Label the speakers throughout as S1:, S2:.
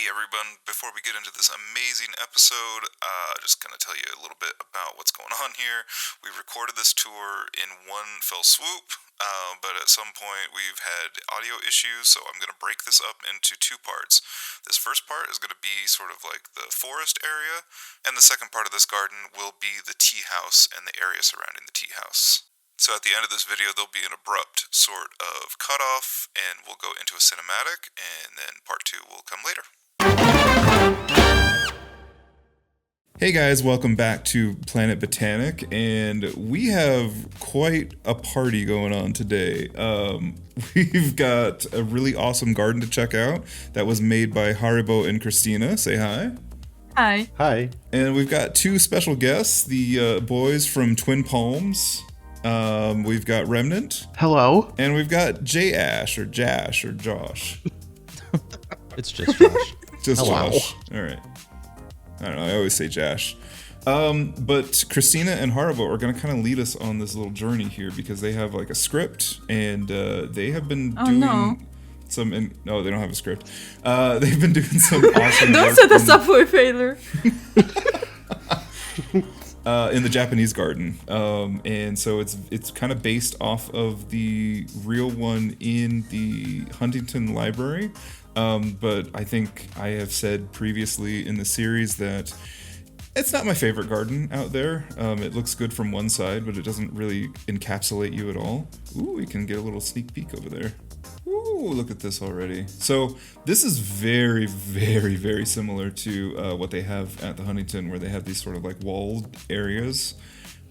S1: Hey everyone, before we get into this amazing episode, just going to tell you a little bit about what's going on here. We recorded this tour in one fell swoop, but at some point we've had audio issues, so I'm going to break this up into two parts. This first part is going to be sort of like the forest area, and the second part of this garden will be the tea house and the area surrounding the tea house. So at the end of this video, there'll be an abrupt sort of cutoff, and we'll go into a cinematic, and then part two will come later.
S2: Hey guys, welcome back to Planet Botanic, and we have quite a party going on today. We've got a really awesome garden to check out that was made by Haribos and Christina. Say hi.
S3: Hi.
S4: Hi.
S2: And we've got two special guests, the boys from Twin Palms. We've got Remnant.
S4: Hello.
S2: And we've got J-Ash, or Jash, or Josh.
S5: It's just Josh.
S2: Just
S4: Hello.
S2: Josh. All right. I don't know. I always say Jash. But Christina and Haribo are going to kind of lead us on this little journey here because they have like a script, and they have been doing some. No, they don't have a script. They've been doing some awesome.
S3: Don't
S2: work
S3: set us up for a failure.
S2: in the Japanese garden, and so it's kind of based off of the real one in the Huntington Library. But I think I have said previously in the series that it's not my favorite garden out there. It looks good from one side, but it doesn't really encapsulate you at all. Ooh, we can get a little sneak peek over there. Ooh, look at this already. So this is very, very, very similar to what they have at the Huntington, where they have these sort of like walled areas.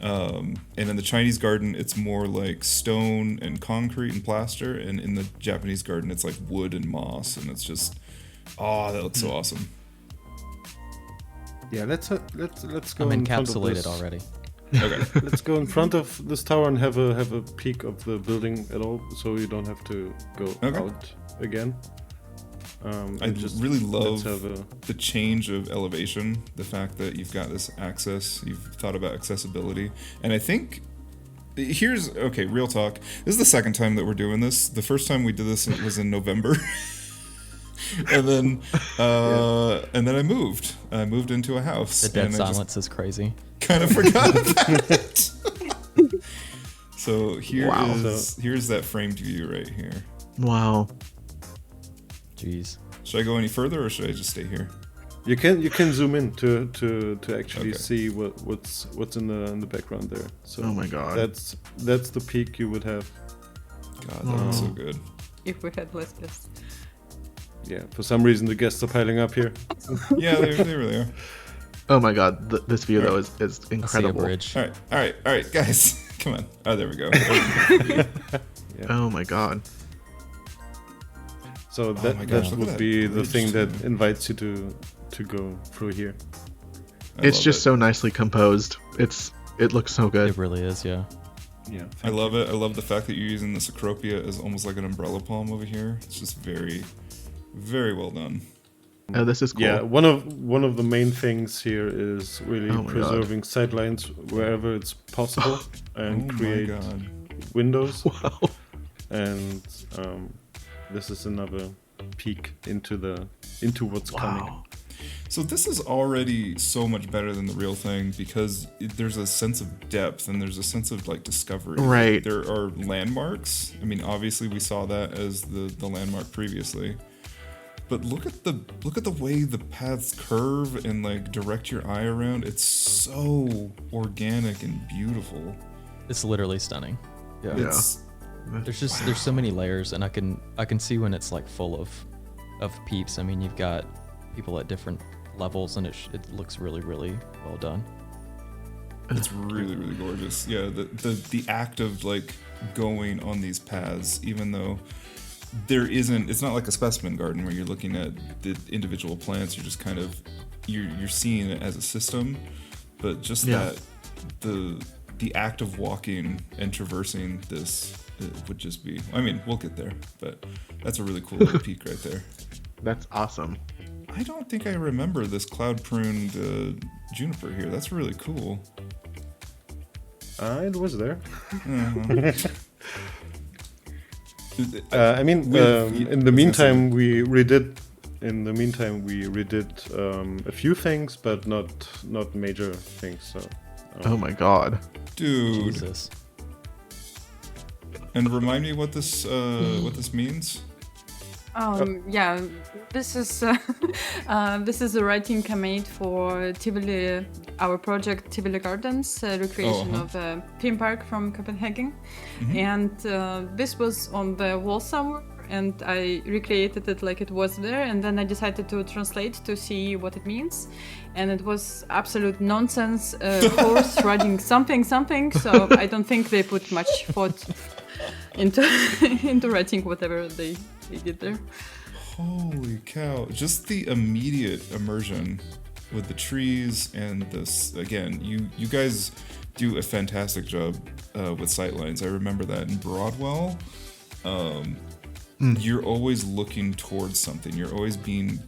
S2: And in the Chinese garden, it's more like stone and concrete and plaster. And in the Japanese garden, it's like wood and moss. And it's just, that looks so awesome.
S4: Yeah, let's go.
S5: I'm
S4: in front of
S5: encapsulated
S4: this.
S5: already.
S2: Okay.
S4: Let's go in front of this tower and have a peek of the building at all, so you don't have to go out again.
S2: I just really love
S4: let's have
S2: the change of elevation, the fact that you've got this access, you've thought about accessibility. And I think real talk. This is the second time that we're doing this. The first time we did this was in November. and then I moved. I moved into a house.
S5: The dead
S2: and
S5: silence is crazy.
S2: Kind of forgot about it. So here's that framed view right here.
S4: Wow.
S5: Jeez.
S2: Should I go any further, or should I just stay here?
S4: You can zoom in to actually
S2: Okay.
S4: see what's in the background there. So
S6: Oh my god.
S4: that's the peak you would have.
S2: God, that looks so good.
S3: If we had less guests.
S4: Yeah. For some reason the guests are piling up here.
S2: Yeah, they really are.
S6: Oh my god, this view though is
S5: I see a
S6: incredible.
S5: bridge.
S2: All right, guys, come on. Oh, there we go.
S6: Oh my god.
S4: So
S2: my
S4: that
S2: gosh, look at
S4: would
S2: that
S4: be the
S2: bridge
S4: thing that
S2: too.
S4: invites you to go through here.
S6: It's just so nicely composed. It looks so good.
S5: It really is, yeah.
S4: Yeah.
S2: I love it. I love the fact that you're using the Cecropia as almost like an umbrella palm over here. It's just very, very well done.
S6: Oh, this is cool.
S4: Yeah, one of the main things here is really
S6: Oh my
S4: preserving sightlines wherever it's possible and
S2: Oh my
S4: create
S2: God.
S4: windows.
S6: Wow.
S4: And this is another peek into what's coming.
S6: Wow.
S2: So this is already so much better than the real thing because there's a sense of depth and there's a sense of like discovery.
S6: Right.
S2: There are landmarks. I mean, obviously we saw that as the landmark previously. But look at the way the paths curve and like direct your eye around. It's so organic and beautiful.
S5: It's literally stunning. Yeah.
S6: Yeah.
S2: It's
S5: There's so many layers, and I can see when it's like full of peeps. I mean, you've got people at different levels, and it looks really, really well done.
S2: It's really, really gorgeous. Yeah, the act of like going on these paths, even though it's not like a specimen garden where you're looking at the individual plants. You're just kind of you're seeing it as a system, but just that the act of walking and traversing this would just be. I mean, we'll get there, but that's a really cool little peak right there.
S6: That's awesome.
S2: I don't think I remember this cloud pruned juniper here. That's really cool.
S4: It was there.
S2: Uh-huh.
S4: I mean, in the meantime, we redid in the meantime, we redid a few things, but not major things. So.
S6: Oh my god.
S2: Dude.
S5: Jesus.
S2: And remind me what this means.
S3: Yeah, this is this is a writing I made for Tivoli, our project Tivoli Gardens, recreation of a theme park from Copenhagen, and this was on the wall somewhere, and I recreated it like it was there, and then I decided to translate to see what it means, and it was absolute nonsense, horse riding something, so I don't think they put much thought into writing whatever they did there.
S2: Holy cow. Just the immediate immersion with the trees and this. Again, you guys do a fantastic job with sightlines. I remember that in Broadwell. You're always looking towards something. You're always being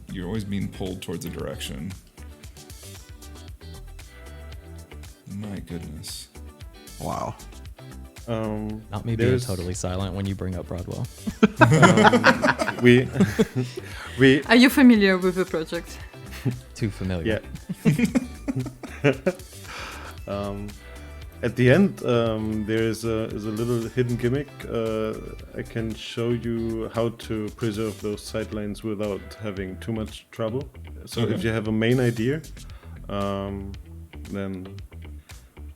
S2: pulled towards a direction. My goodness.
S6: Wow.
S5: Not me being totally silent when you bring up Broadwell.
S4: We
S3: Are you familiar with the project?
S5: Too familiar.
S4: Yeah. At the end, there is a little hidden gimmick. I can show you how to preserve those sightlines without having too much trouble. So if you have a main idea, then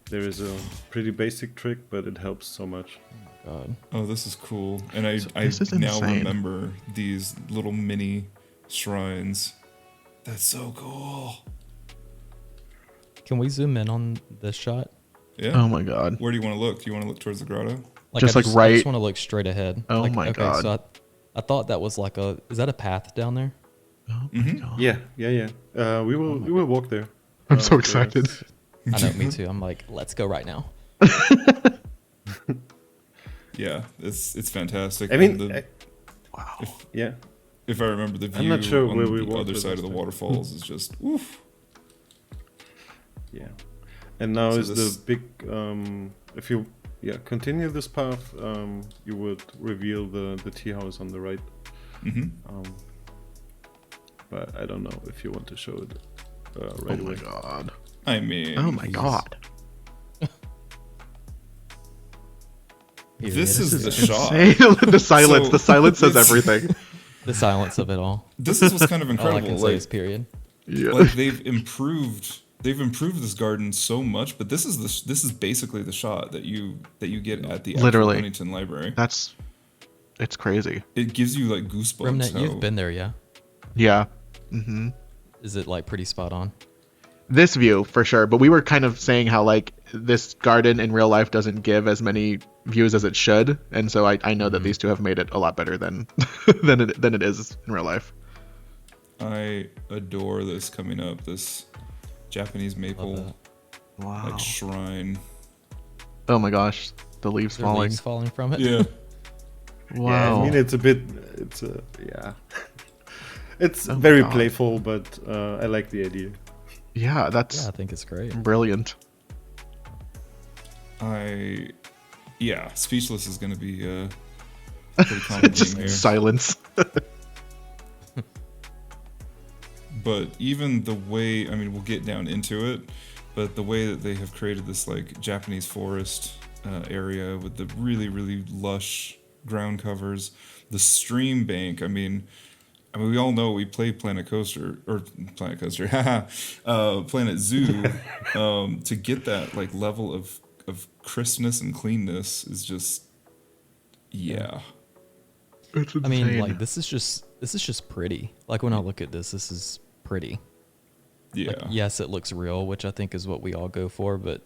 S4: there is a pretty basic trick, but it helps so much.
S5: Oh my god.
S2: Oh, this is cool. And I
S6: is
S2: now
S6: insane.
S2: remember these little mini shrines. That's so cool.
S5: Can we zoom in on this shot?
S2: Yeah.
S6: Oh my god.
S2: Where do you want to look? Do you want to look towards the grotto?
S6: Just
S5: I
S6: like
S5: I
S6: right-
S5: just want to look straight ahead.
S6: Oh my god.
S5: So I thought that was like is that a path down there?
S6: Oh my god.
S4: Yeah. We will walk there.
S6: I'm so excited.
S5: I know, me too. I'm like, let's go right now.
S2: Yeah, it's fantastic.
S4: I mean,
S2: And
S6: Wow.
S4: yeah.
S2: if I remember, the view
S4: I'm not sure
S2: on
S4: where we
S2: the
S4: walked
S2: other
S4: with
S2: side of
S4: this
S2: the
S4: thing.
S2: waterfalls is just oof.
S4: Yeah. And now
S2: So
S4: is
S2: this-
S4: the big if you continue this path, you would reveal the tea house on the right. But I don't know if you want to show it right
S6: Oh my
S4: away.
S6: god.
S2: I mean,
S6: Oh my god.
S5: Here
S2: this
S5: it
S2: is the
S6: Insane.
S2: shot.
S6: the silence.
S2: So,
S6: the silence says
S2: it's-
S6: everything.
S5: the silence of it all.
S2: This is what's kind of
S5: All I
S2: incredible.
S5: can say is period.
S6: Yeah.
S2: Like they've improved this garden so much, but this is basically the shot that you get at the actual
S6: Literally.
S2: Huntington Library.
S6: It's crazy.
S2: It gives you like goosebumps.
S5: Remnant,
S2: how-
S5: you've been there, yeah?
S6: Yeah. Mm-hmm.
S5: Is it like pretty spot on?
S6: This view for sure, but we were kind of saying how like this garden in real life doesn't give as many views as it should, and so I know that these two have made it a lot better than than it is in real life.
S2: I adore this coming up. This Japanese
S5: Love
S2: maple
S5: that.
S6: Wow.
S2: like shrine.
S6: Oh my gosh, the leaves
S5: Is there
S6: falling.
S5: leaves falling from it?
S2: Yeah.
S6: Wow.
S4: Yeah, I mean it's a bit it's
S6: Oh my
S4: very
S6: God.
S4: playful, but I like the idea.
S6: Yeah, that's
S5: Yeah, I think it's great.
S6: brilliant.
S2: Speechless is going to be pretty common
S6: Just
S2: thing here.
S6: silence.
S2: But even the way, I mean, we'll get down into it, but the way that they have created this like Japanese forest area with the really, really lush ground covers, the stream bank. I mean, we all know we play Planet Zoo, to get that like level of crispness and cleanness is just, yeah.
S6: It's
S5: I mean,
S6: insane.
S5: like this is just pretty. Like when I look at this is pretty.
S2: Yeah.
S5: Like, yes, it looks real, which I think is what we all go for, but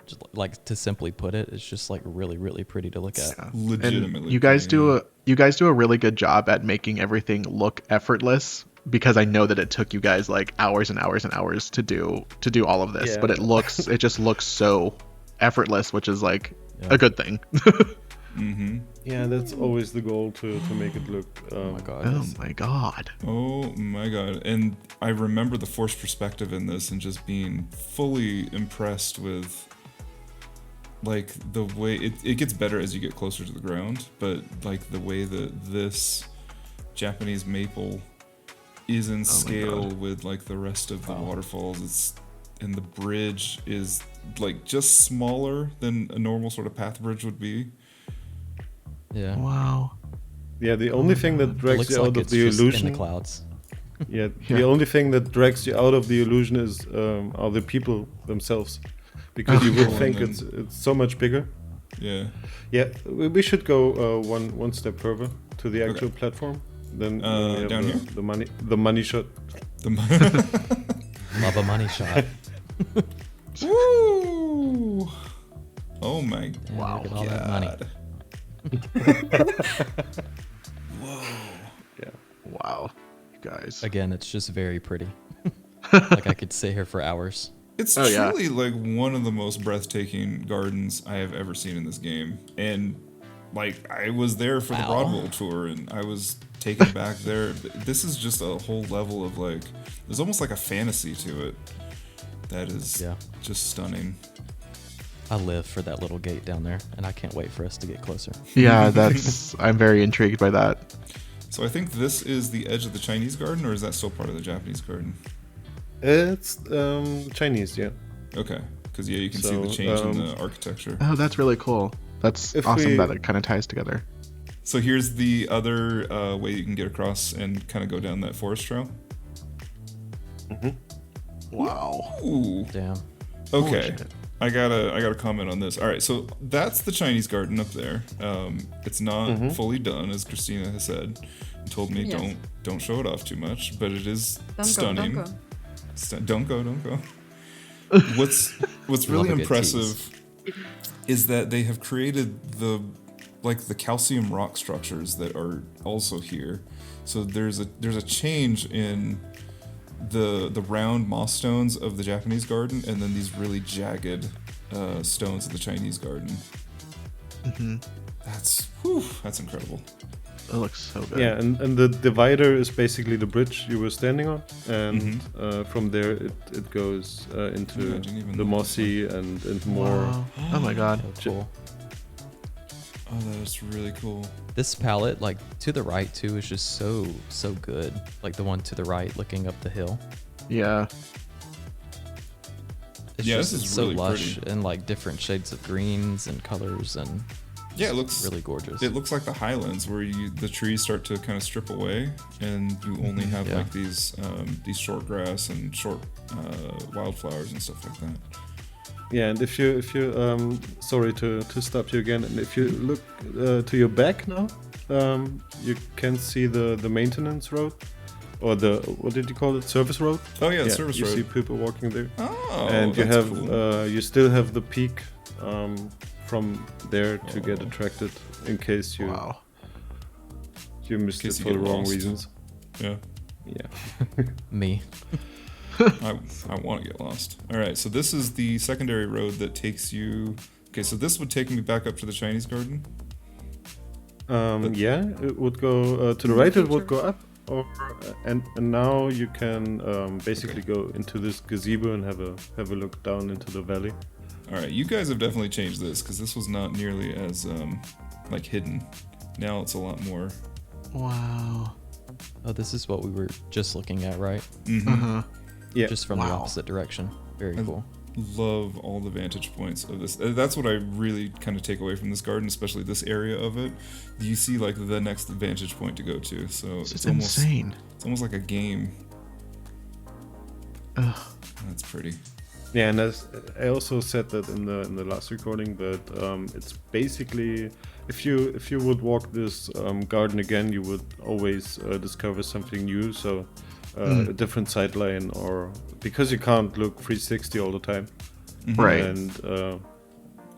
S5: just like to simply put it, it's just like really, really pretty to look at.
S6: Yeah.
S2: Legitimately.
S6: And you guys
S2: pretty.
S6: do a really good job at making everything look effortless, because I know that it took you guys like hours and hours and hours to do all of this,
S4: Yeah.
S6: but it just looks so effortless, which is like
S5: Yeah.
S6: a good thing.
S2: Mm-hmm.
S4: Yeah, that's always the goal to make it look.
S5: Oh my god.
S6: Oh my god.
S2: Oh my god. And I remember the forced perspective in this and just being fully impressed with like the way it gets better as you get closer to the ground, but like the way that this Japanese maple is in
S6: my
S2: scale
S6: God.
S2: with like the rest of the waterfalls. And the bridge is like just smaller than a normal sort of path bridge would be.
S5: Yeah.
S6: Wow.
S4: Yeah, the only thing that
S5: It
S4: drags
S5: looks
S4: you out
S5: like
S4: of
S5: it's
S4: the
S5: just in
S4: illusion.
S5: the clouds.
S4: Yeah,
S6: Yeah.
S4: the only thing that drags you out of the illusion is are the people themselves, because you would
S2: Oh,
S4: think
S2: and then-
S4: it's so much bigger.
S2: Yeah.
S4: Yeah, we should go one step further to the actual platform. Then we have
S2: down here?
S4: the money shot.
S5: Love a money shot.
S2: Woo! Oh my
S5: Yeah,
S6: Wow.
S5: Look at all that money.
S4: Yeah.
S6: Wow. You guys.
S5: Again, it's just very pretty. Like I could sit here for hours.
S2: It's
S6: Oh, yeah.
S2: truly like one of the most breathtaking gardens I have ever seen in this game. And like I was there for the
S5: Wow.
S2: Broadwell tour and I was taken back there. This is just a whole level of like there's almost like a fantasy to it. That is
S5: Yeah.
S2: just stunning.
S5: I live for that little gate down there, and I can't wait for us to get closer.
S6: Yeah, I'm very intrigued by that.
S2: So I think this is the edge of the Chinese garden, or is that still part of the Japanese garden?
S4: It's Chinese, yeah.
S2: Okay, because yeah, you can see the
S4: So,
S2: change in the architecture.
S6: Oh, that's really cool. That's
S4: If
S6: awesome
S4: we-
S6: that it kind of ties together.
S2: So here's the other way you can get across and kind of go down that forest trail.
S6: Wow.
S2: Ooh.
S5: Damn.
S2: Okay.
S6: shit.
S2: I gotta comment on this. All right, so that's the Chinese garden up there. It's not fully done, as Christina has said. And told me
S3: Yes.
S2: don't show it off too much, but it is
S3: Don't
S2: stunning.
S3: go.
S2: Don't go. What's really
S5: Love a good
S2: impressive is that they have created the calcium rock structures that are also here. So there's a change in the round moss stones of the Japanese garden, and then these really jagged stones of the Chinese garden. That's incredible.
S6: It looks so good.
S4: Yeah, and the divider is basically the bridge you were standing on, and from there it goes into
S2: Imagine even
S4: the
S2: that.
S4: mossy and more.
S6: Wow. Oh my god.
S5: So cool.
S2: Oh, that's really cool.
S5: This palette, like to the right too, is just so good. Like the one to the right, looking up the hill.
S6: Yeah.
S5: It's
S2: Yeah,
S5: just
S2: this is
S5: it's so
S2: really
S5: lush
S2: pretty.
S5: and like different shades of greens and colors, and
S2: Yeah, it
S5: it's
S2: looks
S5: really gorgeous.
S2: It looks like the highlands where the trees start to kind of strip away, and you only have
S5: Yeah.
S2: like these short grass and short wildflowers and stuff like that.
S4: Yeah, and if you sorry to stop you again, and if you look to your back now, you can see the maintenance road, or the what did you call it, service road?
S2: Oh yeah, the service
S4: you
S2: road.
S4: see people walking there,
S2: Oh,
S4: and you
S2: that's
S4: have
S2: cool.
S4: you still have the peak from there to get attracted in case you
S6: Wow.
S4: missed
S2: In case
S4: it
S2: you
S4: for the
S2: get
S4: wrong
S2: lost.
S4: reasons.
S2: Yeah.
S4: Yeah.
S5: Me.
S2: I want to get lost. All right, so this is the secondary road that takes you. Okay, so this would take me back up to the Chinese garden.
S4: Yeah, it would go to the right. It would go up, or and now you can basically go into this gazebo and have a look down into the valley.
S2: All right, you guys have definitely changed this because this was not nearly as like hidden. Now it's a lot more.
S6: Wow.
S5: Oh, this is what we were just looking at, right?
S6: Uh-huh.
S4: Yeah,
S5: Just from the
S6: Wow.
S5: opposite direction. Very
S2: I
S5: cool.
S2: love all the vantage points of this. That's what I really kind of take away from this garden, especially this area of it. You see like the next vantage point to go to, so
S6: This
S2: it's
S6: is insane.
S2: It's almost like a game.
S6: Ugh.
S2: That's pretty.
S4: yeah, and as I also said that in the last recording, that it's basically if you would walk this garden again, you would always discover something new. So a different sideline, or because you can't look 360 all the time,
S6: Right.
S4: and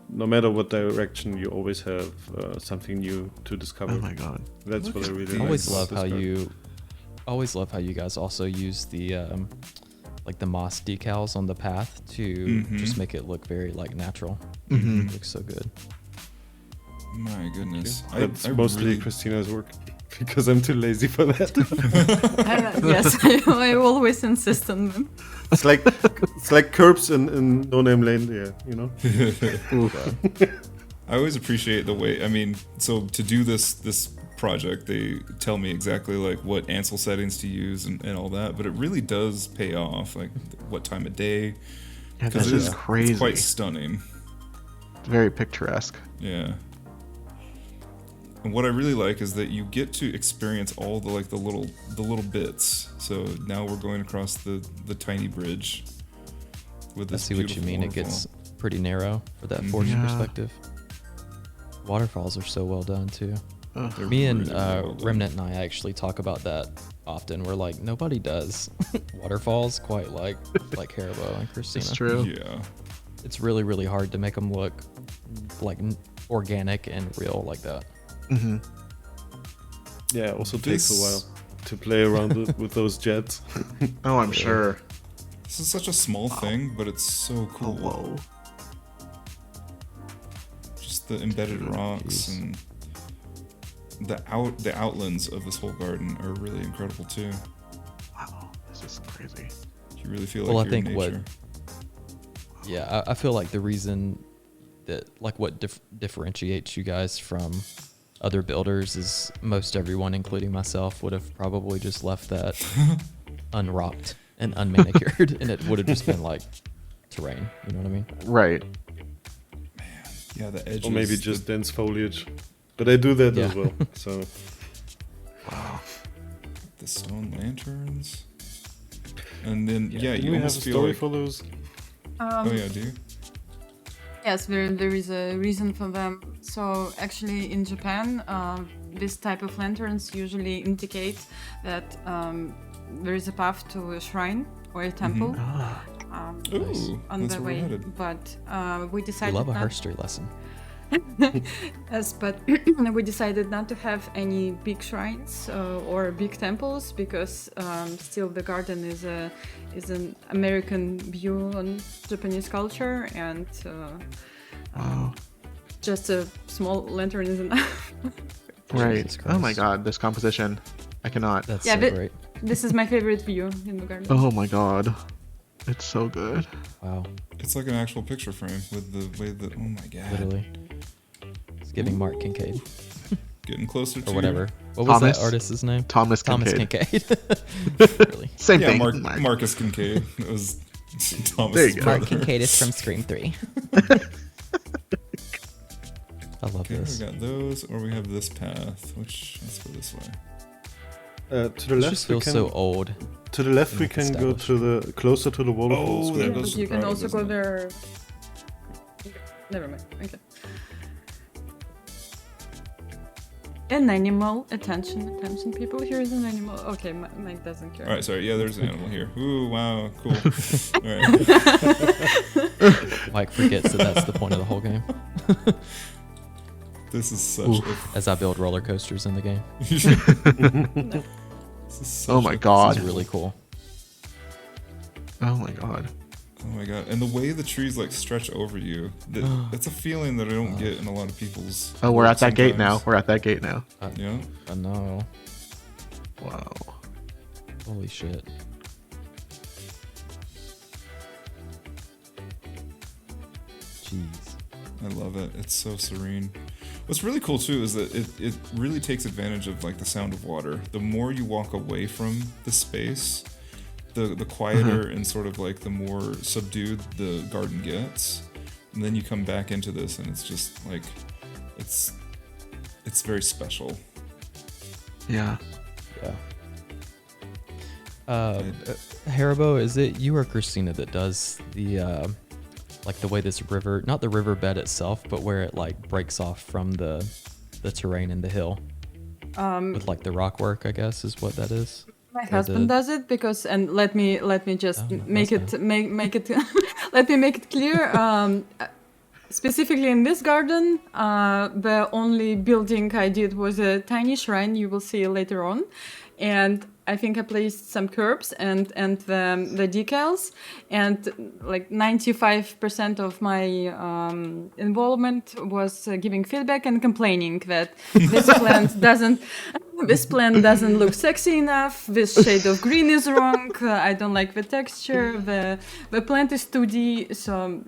S4: no matter what direction, you always have something new to discover.
S6: Oh my god.
S4: That's
S2: Look
S4: what I
S2: at
S4: really
S2: these.
S4: like.
S5: I always
S4: about
S5: love
S4: this
S5: how
S4: garden.
S5: you always love how you guys also use the like the moss decals on the path to just make it look very like natural. It looks so good.
S2: My goodness.
S4: That's
S2: I
S4: mostly
S2: really-
S4: Christina's work because I'm too lazy for that.
S3: Yes, I always insist on them.
S4: it's like curbs in No Name Lane. Yeah, you know.
S2: I always appreciate the way. I mean, so to do this project, they tell me exactly like what Ansel settings to use and all that, but it really does pay off, like what time of day.
S6: Yeah, this
S2: it
S6: is crazy.
S2: It's quite stunning.
S6: Very picturesque.
S2: Yeah. And what I really like is that you get to experience all the like the little bits. So now we're going across the tiny bridge with
S5: I
S2: this
S5: see what you mean.
S2: beautiful
S5: It gets pretty narrow for that forced
S6: Yeah.
S5: perspective. Waterfalls are so well done too.
S2: They're
S5: Me and
S2: really well done.
S5: Remnant and I actually talk about that often. We're like, nobody does waterfalls quite like Haribo and Christina.
S6: It's true.
S2: Yeah.
S5: It's really, really hard to make them look like organic and real like that.
S6: Hmm.
S4: Yeah, it also takes a
S2: This-
S4: while to play around with those jets.
S6: Oh, I'm sure.
S2: This is such a small thing, but it's so
S6: Oh,
S2: cool.
S6: whoa.
S2: Just the embedded rocks
S5: Jeez.
S2: and the outlands of this whole garden are really incredible too.
S6: Wow, this is crazy.
S2: You really feel
S5: Well,
S2: like
S5: I
S2: you're in
S5: think what-
S2: nature.
S5: Yeah, I feel like the reason that, like, what differentiates you guys from other builders is most everyone, including myself, would have probably just left that unrocked and unmanicured, and it would have just been like terrain. You know what I mean?
S6: Right.
S2: Yeah, the edges.
S4: Or maybe just dense foliage. But I do that
S5: Yeah.
S4: as well. So
S2: the stone lanterns. And then yeah,
S4: do
S2: you
S4: we have a
S2: almost feel
S4: story
S2: like.
S4: for those?
S2: Oh yeah, do you?
S3: Yes, there is a reason for them. So actually, in Japan, this type of lanterns usually indicate that there is a path to a shrine or a temple
S2: Ooh,
S3: on
S2: that's
S3: the
S2: where we're
S3: way.
S2: headed.
S3: But we
S5: We
S3: decided
S5: love a
S3: not.
S5: history lesson.
S3: Yes, but we decided not to have any big shrines or big temples because still the garden is an American view on Japanese culture, and
S6: Wow.
S3: just a small lantern is enough.
S6: Right.
S5: Jesus
S6: Oh my
S5: Christ.
S6: god, this composition. I cannot.
S5: That's
S3: Yeah,
S5: so
S3: but-
S5: great.
S3: This is my favorite view in the garden.
S6: Oh my god. It's so good.
S5: Wow,
S2: It's like an actual picture frame with the way that. Oh my god.
S5: literally. It's giving Mark Kincaid
S2: Getting closer to
S5: or whatever. What was
S6: Thomas?
S5: that artist's name?
S6: Thomas
S5: Thomas
S6: Kincaid.
S5: Kincaid. Really.
S6: Same
S2: Yeah,
S6: thing.
S2: Marcus Kincaid. It was Thomas.
S6: There you go.
S5: Mark Kincaid is from Scream 3. I love
S2: Okay, we
S5: this.
S2: got those, or we have this path. Which let's go this way.
S4: To the
S5: This
S4: left,
S5: just
S4: we
S5: feels
S4: can,
S5: so old.
S4: to the left we
S5: not
S4: can go
S5: established.
S4: to the closer to the waterfalls.
S2: Oh,
S4: where-
S2: there
S3: Yeah,
S2: goes
S3: but
S2: the
S3: you can
S2: garden,
S3: also go
S2: doesn't it?
S3: there. Never mind. Okay. An animal. Attention, people. Here is an animal. Okay, Mike doesn't care.
S2: All right, sorry. Yeah, there's an animal here. Ooh, wow, cool. All right.
S5: Mike forgets that that's the point of the whole game.
S2: This is such
S5: As I build roller coasters in the game.
S2: this is such
S6: Oh my
S2: a-
S6: god.
S5: It's really cool.
S6: Oh my god.
S2: Oh my god! And the way the trees like stretch over you, it's a feeling that I don't get in a lot of people's.
S6: Oh, we're
S2: work
S6: at that gate now.
S2: sometimes.
S6: We're at that gate now.
S2: Yeah.
S5: I know.
S6: Wow.
S5: Holy shit. Jeez.
S2: I love it. It's so serene. What's really cool too is that it really takes advantage of like the sound of water. The more you walk away from the space, the quieter and sort of like the more subdued the garden gets. And then you come back into this and it's just like it's very special.
S6: Yeah.
S5: Yeah. Haribo, is it you or Christina that does the like the way this river, not the riverbed itself, but where it like breaks off from the terrain and the hill with like the rock work, I guess is what that is.
S3: My
S5: Or
S3: husband
S5: the-
S3: does it because, and let me just
S5: Oh,
S3: make
S5: husband.
S3: it let me make it clear. Specifically in this garden, the only building I did was a tiny shrine. You will see later on, and I think I placed some curbs and the decals, and like 95% of my involvement was giving feedback and complaining that this plant doesn't. This plant doesn't look sexy enough. This shade of green is wrong. I don't like the texture. The plant is 2D. So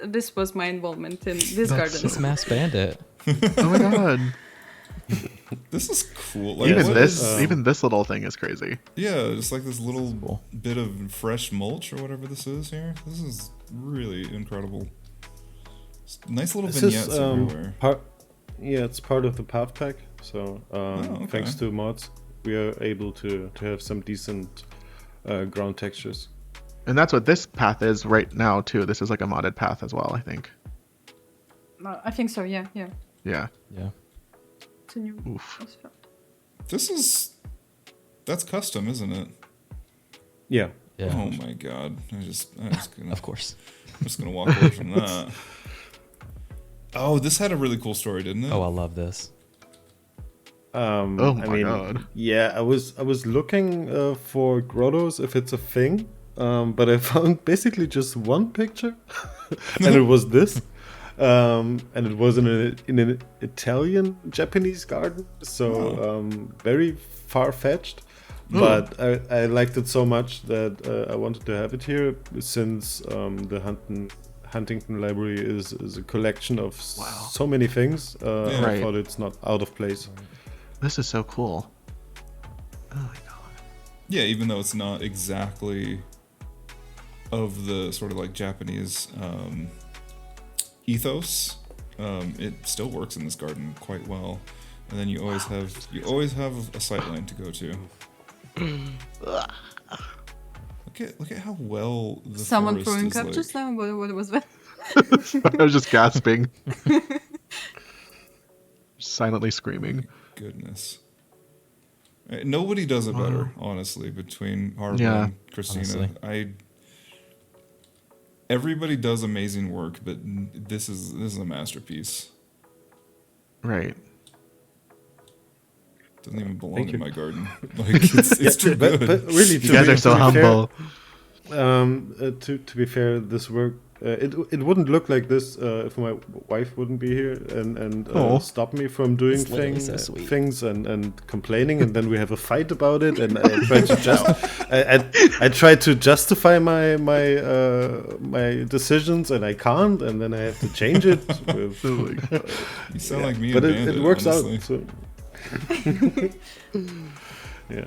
S3: this was my involvement in this garden.
S5: It's Mass Bandit.
S6: Oh my god.
S2: This is cool. Like,
S6: Even
S2: what
S6: this,
S2: is-
S6: even this little thing is crazy.
S2: yeah, just like this little
S5: Cool.
S2: bit of fresh mulch or whatever this is here. This is really incredible. Nice little
S4: This
S2: vignettes
S4: is
S2: everywhere.
S4: it's part of the path pack. So
S2: okay.
S4: thanks to mods, we are able to have some decent ground textures.
S6: And that's what this path is right now too. This is like a modded path as well, I think.
S3: I think so. Yeah.
S6: Yeah.
S5: Yeah.
S3: It's a new.
S6: Oof.
S2: That's custom, isn't it?
S4: Yeah.
S5: Yeah.
S2: Oh my god. I'm just gonna,
S5: Of course.
S2: I'm just gonna walk away from that. Oh, this had a really cool story, didn't it?
S5: Oh, I love this.
S6: Oh my god.
S4: Yeah, I was looking for grottos if it's a thing, but I found basically just one picture, and it was this, and it was in an Italian Japanese garden, so very far fetched. But I liked it so much that I wanted to have it here, since the Huntington Library is a collection of so many things. I
S6: Right.
S4: thought it's not out of place.
S6: This is so cool. Oh my god.
S2: Yeah, even though it's not exactly of the sort of like Japanese ethos, it still works in this garden quite well. And then you always have a sightline to go to. Look at how well the
S3: Someone
S2: forest
S3: throwing
S2: is
S3: up
S2: like,
S3: just now. What was that?
S6: I was just gasping. Silently screaming.
S2: Goodness. Nobody does it better, honestly, between Harpo
S6: Yeah.
S2: and Christina. Everybody does amazing work, but this is a masterpiece.
S6: Right.
S2: Doesn't even belong
S4: Thank
S2: in
S4: you.
S2: my garden. Like it's too good.
S4: But really,
S6: You guys are so humble.
S4: To be fair, this work it wouldn't look like this if my wife wouldn't be here and stop me from doing
S5: It's literally so sweet.
S4: things and complaining, and then we have a fight about it, and I try to I try to justify my decisions, and I can't, and then I have to change it. With,
S2: You sound like me
S4: but
S2: and Bandit,
S4: it works
S2: honestly.
S4: out. So. Yeah.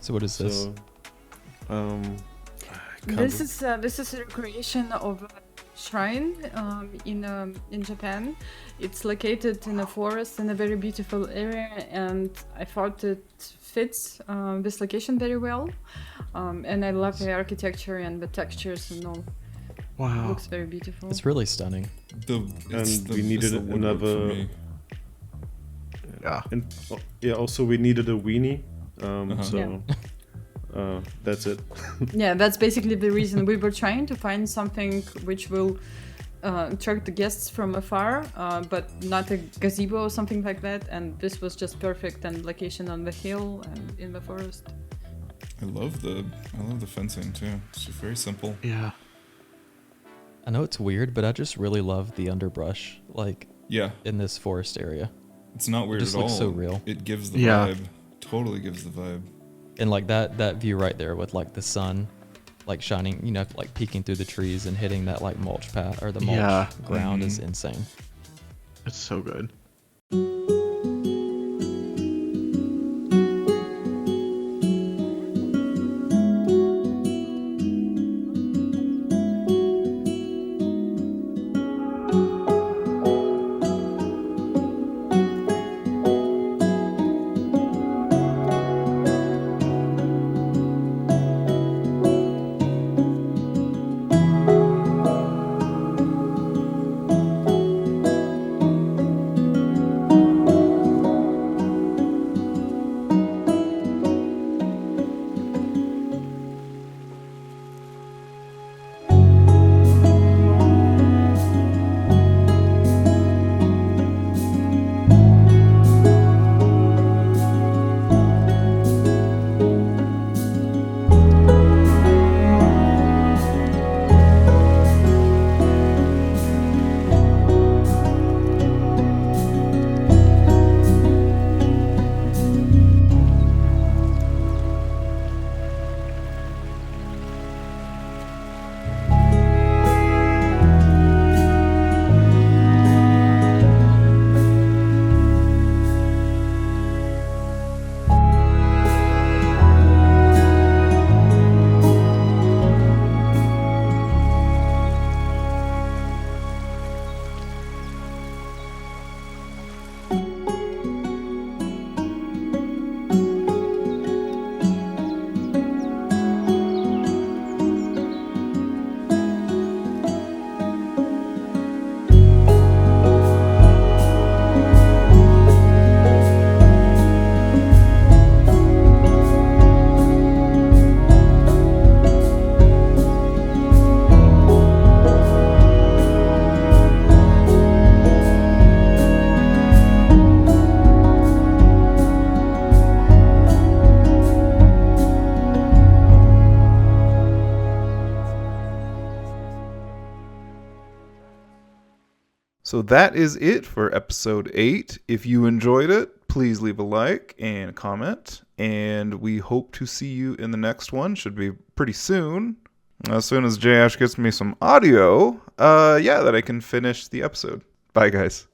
S5: So what is this?
S4: So,
S3: This is a recreation of a shrine in Japan. It's located in a forest in a very beautiful area, and I thought it fits this location very well. And I love the architecture and the textures and all.
S6: Wow.
S3: It looks very beautiful.
S5: It's really stunning.
S4: we needed
S2: it's the woodwork for
S4: another-
S2: me.
S6: Yeah.
S4: and also we needed a weenie, so that's it.
S3: Yeah, that's basically the reason we were trying to find something which will attract the guests from afar, but not a gazebo or something like that. And this was just perfect, and location on the hill and in the forest.
S2: I love the fencing too. It's just very simple.
S6: Yeah.
S5: I know it's weird, but I just really love the underbrush, like
S2: Yeah,
S5: in this forest area.
S2: it's not weird
S5: just
S2: at all.
S5: looks so real.
S2: It gives the
S6: Yeah.
S2: vibe. Totally gives the vibe.
S5: And like that view right there with like the sun like shining, you know, like peeking through the trees and hitting that like mulch path or the mulch
S6: Yeah.
S5: ground is insane.
S6: It's so good.
S2: So that is it for episode 8. If you enjoyed it, please leave a like and comment. And we hope to see you in the next one. Should be pretty soon. As soon as J Ash gets me some audio, that I can finish the episode. Bye, guys.